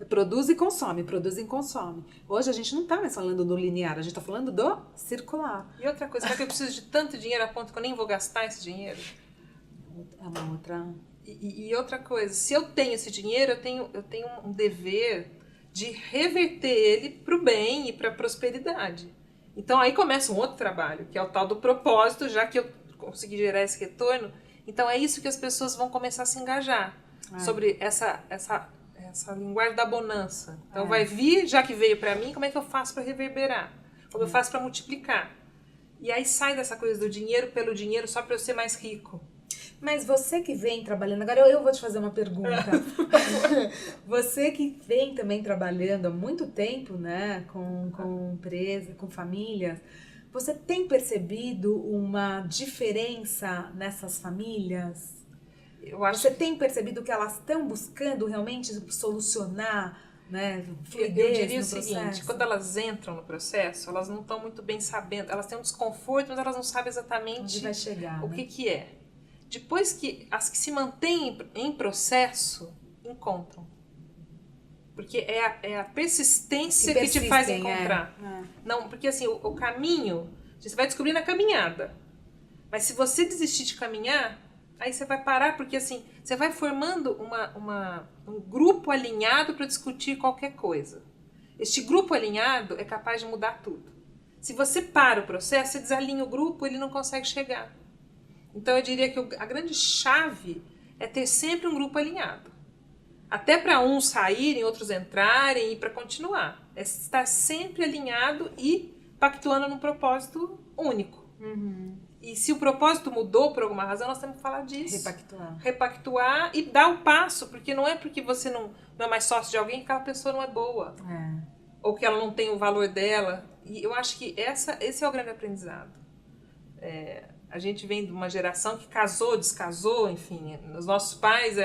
produz e consome, produz e consome. Hoje a gente não está mais falando do linear, a gente está falando do circular. E outra coisa, será que eu preciso de tanto dinheiro a ponto que eu nem vou gastar esse dinheiro? É uma outra... E outra coisa, se eu tenho esse dinheiro, eu tenho um dever de reverter ele para o bem e para a prosperidade. Então aí começa um outro trabalho, que é o tal do propósito, já que eu consegui gerar esse retorno. Então é isso que as pessoas vão começar a se engajar, sobre essa linguagem da bonança. Então vai vir, já que veio para mim, como é que eu faço para reverberar? Como eu faço para multiplicar? E aí sai dessa coisa do dinheiro pelo dinheiro só para eu ser mais rico. Mas você que vem trabalhando, agora eu vou te fazer uma pergunta. Você que vem também trabalhando há muito tempo, né, com empresa, com famílias, você tem percebido uma diferença nessas famílias? Você tem percebido que elas estão buscando realmente solucionar, né, fluidez eu diria no o seguinte, processo? quando elas entram no processo, elas não estão muito bem sabendo, elas têm um desconforto, mas elas não sabem exatamente onde vai chegar, o né? que é. Depois que as que se mantêm em processo, encontram. Porque é a persistência que te faz encontrar. Não, porque assim, o caminho, você vai descobrir na caminhada. Mas se você desistir de caminhar, aí você vai parar, porque assim, você vai formando um grupo alinhado para discutir qualquer coisa. Este grupo alinhado é capaz de mudar tudo. Se você para o processo, você desalinha o grupo, ele não consegue chegar. Então eu diria que a grande chave é ter sempre um grupo alinhado. Até para uns saírem, outros entrarem e para continuar. É estar sempre alinhado e pactuando num propósito único. E se o propósito mudou por alguma razão, nós temos que falar disso. Repactuar E dar o passo, porque não é porque você não é mais sócio de alguém que aquela pessoa não é boa. Ou que ela não tem o valor dela. E eu acho que esse é o grande aprendizado. A gente vem de uma geração que casou, descasou, enfim. Os nossos pais,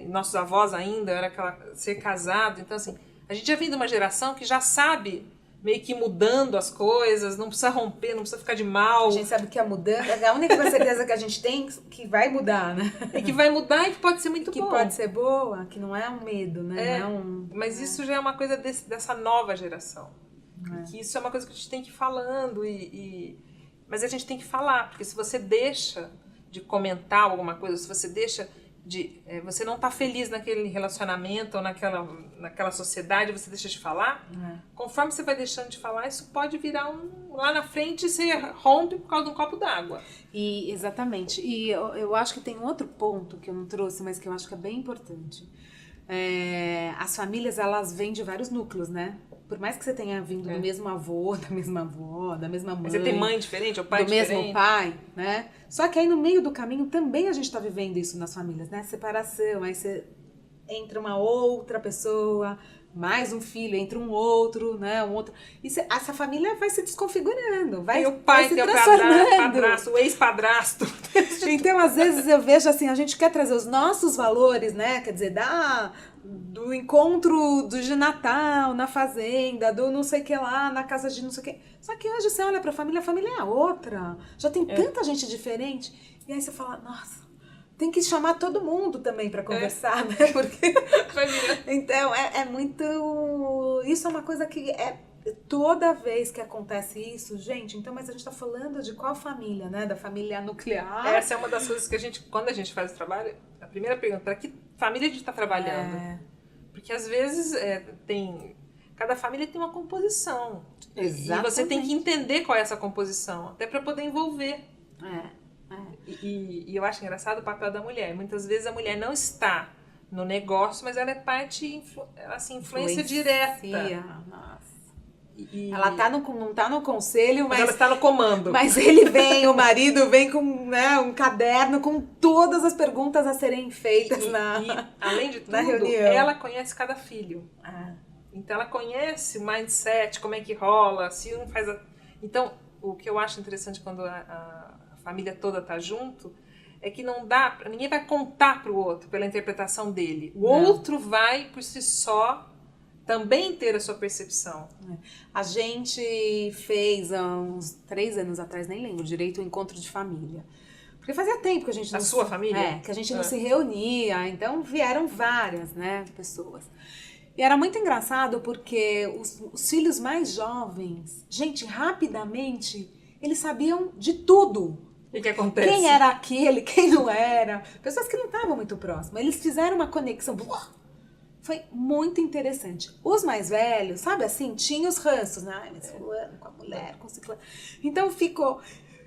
nossos avós ainda, era ser casado. Então, assim, a gente já vem de uma geração que já sabe meio que mudando as coisas, não precisa romper, não precisa ficar de mal. A gente sabe que a mudança, a única certeza que a gente tem que vai mudar, né? E que vai mudar e que pode ser muito que bom. Que pode ser boa, que não é um medo, né? Mas isso já é uma coisa dessa nova geração. E que isso é uma coisa que a gente tem que ir falando. Mas a gente tem que falar, porque se você deixa de comentar alguma coisa, se você deixa você não está feliz naquele relacionamento ou naquela sociedade, você deixa de falar, conforme você vai deixando de falar, isso pode virar lá na frente você rompe por causa de um copo d'água. Exatamente. E eu acho que tem outro ponto que eu não trouxe, mas que eu acho que é bem importante. As famílias, elas vêm de vários núcleos, né? Por mais que você tenha vindo do mesmo avô, da mesma avó, da mesma mãe. Mas você tem mãe diferente, ou pai diferente. Do mesmo pai, né? Só que aí no meio do caminho também a gente está vivendo isso nas famílias, né? Separação, aí você entra uma outra pessoa, mais um filho, entra um outro, né? E essa família vai se desconfigurando, vai o pai, se tem transformando. O padrasto, o ex-padrasto. Então, às vezes eu vejo assim, a gente quer trazer os nossos valores, né? Quer dizer, do encontro de Natal na fazenda, do não sei o que lá, na casa de não sei o que. Só que hoje você olha pra família, a família é outra. Já tem tanta gente diferente. E aí você fala, nossa, tem que chamar todo mundo também pra conversar, né? Porque... Então, é muito... Isso é uma coisa que toda vez que acontece isso, gente, então, mas a gente tá falando de qual família, né? Da família nuclear. Essa é uma das coisas que quando a gente faz o trabalho, a primeira pergunta, para que família a gente tá trabalhando? Porque às vezes cada família tem uma composição. Exatamente. E você tem que entender qual é essa composição, até para poder envolver. E eu acho engraçado o papel da mulher. Muitas vezes a mulher não está no negócio, mas ela é parte, influência direta. Nossa. Ela não tá no conselho, mas ela está no comando. Mas o marido vem com um caderno com todas as perguntas a serem feitas além de tudo, na reunião. Ela conhece cada filho. Então ela conhece o mindset, como é que rola, se um faz Então, o que eu acho interessante quando a família toda tá junto é que ninguém vai contar pro outro pela interpretação dele. O outro vai, por si só, também ter a sua percepção. A gente fez há uns 3 anos atrás, nem lembro direito, um encontro de família. Porque fazia tempo que a gente sua família? Que a gente não se reunia, então vieram várias, né, pessoas. E era muito engraçado porque os filhos mais jovens, gente, rapidamente, eles sabiam de tudo. O que acontece? Quem era aquele, quem não era. Pessoas que não estavam muito próximas. Eles fizeram uma conexão. Foi muito interessante. Os mais velhos, sabe assim, tinham os ranços, né? Mas fulano com a mulher, com ciclano. Então ficou...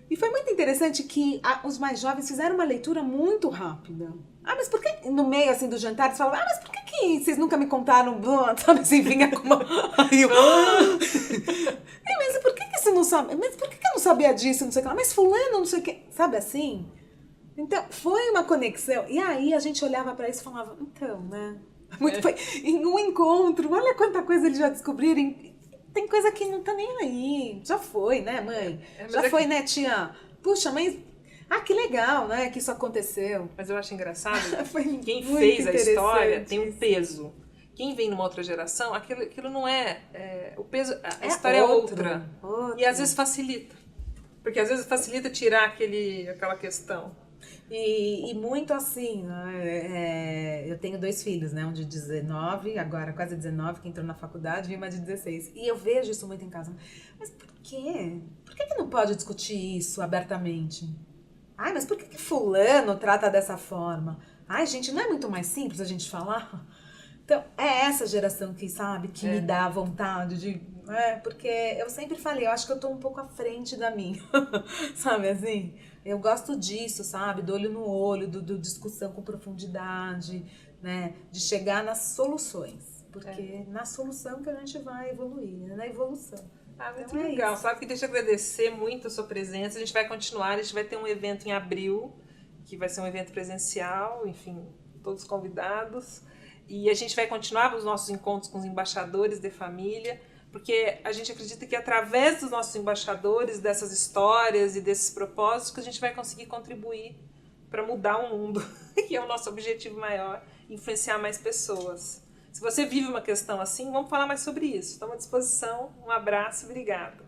E foi muito interessante que os mais jovens fizeram uma leitura muito rápida. Mas por que... No meio, assim, do jantar, eles falavam, mas por que vocês nunca me contaram? Sabe assim, vinha com uma... mas por que você não sabe? Mas por que eu não sabia disso? Não sei o que lá. Mas fulano, não sei o que... Sabe assim? Então, foi uma conexão. E aí, a gente olhava pra isso e falava, então, né? Foi em um encontro, olha quanta coisa eles já descobriram. Tem coisa que não tá nem aí. Já foi, né, mãe? Já foi, né, tia? Puxa, mas... que legal, né, que isso aconteceu. Mas eu acho engraçado, quem fez a história tem um peso. Quem vem numa outra geração, aquilo não o peso, a história é outra. E às vezes facilita. Porque às vezes facilita tirar aquela questão. E muito assim, né? Eu tenho 2 filhos, né? Um de 19, agora quase 19, que entrou na faculdade, e uma de 16. E eu vejo isso muito em casa. Mas por quê? Por que não pode discutir isso abertamente? Mas por que fulano trata dessa forma? Gente, não é muito mais simples a gente falar? Então, é essa geração que, sabe, que me dá vontade de... Porque eu sempre falei, eu acho que eu tô um pouco à frente da minha, sabe assim? Eu gosto disso, sabe? Do olho no olho, do discussão com profundidade, né? De chegar nas soluções. Porque na solução que a gente vai evoluir, né? Na evolução. Muito Então é legal. isso. Sabe que deixa eu agradecer muito a sua presença. A gente vai continuar, a gente vai ter um evento em abril, que vai ser um evento presencial, enfim, todos convidados. E a gente vai continuar os nossos encontros com os embaixadores de família, porque a gente acredita que através dos nossos embaixadores, dessas histórias e desses propósitos, que a gente vai conseguir contribuir para mudar o mundo, que é o nosso objetivo maior, influenciar mais pessoas. Se você vive uma questão assim, vamos falar mais sobre isso. Estou à disposição. Um abraço, obrigada.